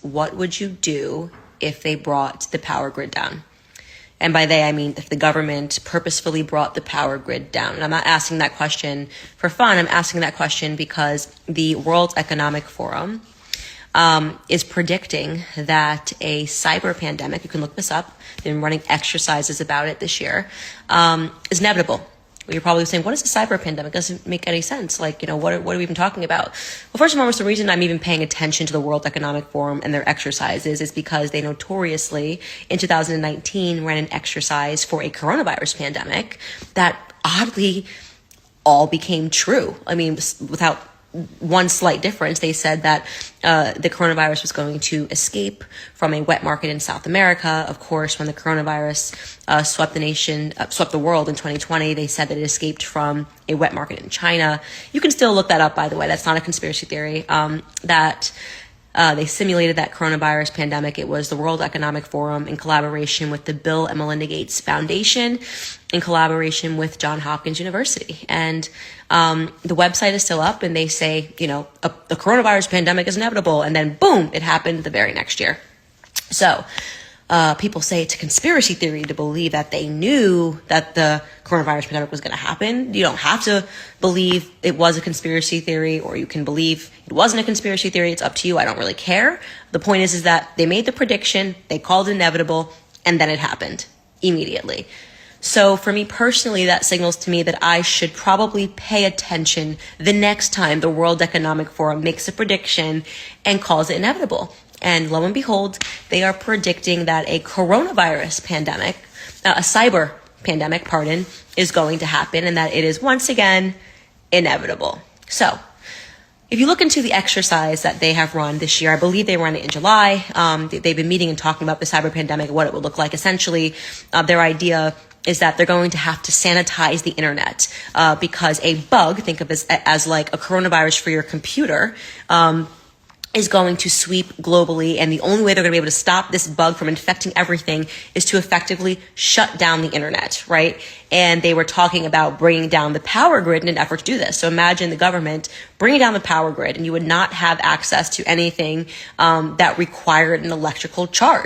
What would you do if they brought the power grid down? And by they, I mean if the government purposefully brought the power grid down. And I'm not asking that question for fun. I'm asking that question because the World Economic Forum is predicting that a cyber pandemic, you can look this up, they've been running exercises about it this year, is inevitable. You're probably saying, what is a cyber pandemic? It doesn't make any sense. Like, what are we even talking about? Well, first and foremost, the reason I'm even paying attention to the World Economic Forum and their exercises is because they notoriously, in 2019, ran an exercise for a coronavirus pandemic that oddly all became true. I mean, without one slight difference, they said that the coronavirus was going to escape from a wet market in South America. Of course, when the coronavirus swept the world in 2020, they said that it escaped from a wet market in China. You can still look that up, by the way. That's not a conspiracy theory. They simulated that coronavirus pandemic. It was the World Economic Forum in collaboration with the Bill and Melinda Gates Foundation, in collaboration with Johns Hopkins University. And the website is still up, and they say, the coronavirus pandemic is inevitable. And then boom, it happened the very next year. So people say it's a conspiracy theory to believe that they knew that the coronavirus pandemic was going to happen. You don't have to believe it was a conspiracy theory, or you can believe it wasn't a conspiracy theory. It's up to you. I don't really care. The point is that they made the prediction, they called it inevitable, and then it happened immediately. So for me personally, that signals to me that I should probably pay attention the next time the World Economic Forum makes a prediction and calls it inevitable. And lo and behold, they are predicting that a coronavirus pandemic, a cyber pandemic, is going to happen, and that it is once again inevitable. So if you look into the exercise that they have run this year, I believe they ran it in July. They've been meeting and talking about the cyber pandemic, what it would look like. Essentially, their idea is that they're going to have to sanitize the internet because a bug, think of it as like a coronavirus for your computer, is going to sweep globally, and the only way they're going to be able to stop this bug from infecting everything is to effectively shut down the internet, right? And they were talking about bringing down the power grid in an effort to do this. So imagine the government bringing down the power grid, and you would not have access to anything that required an electrical charge.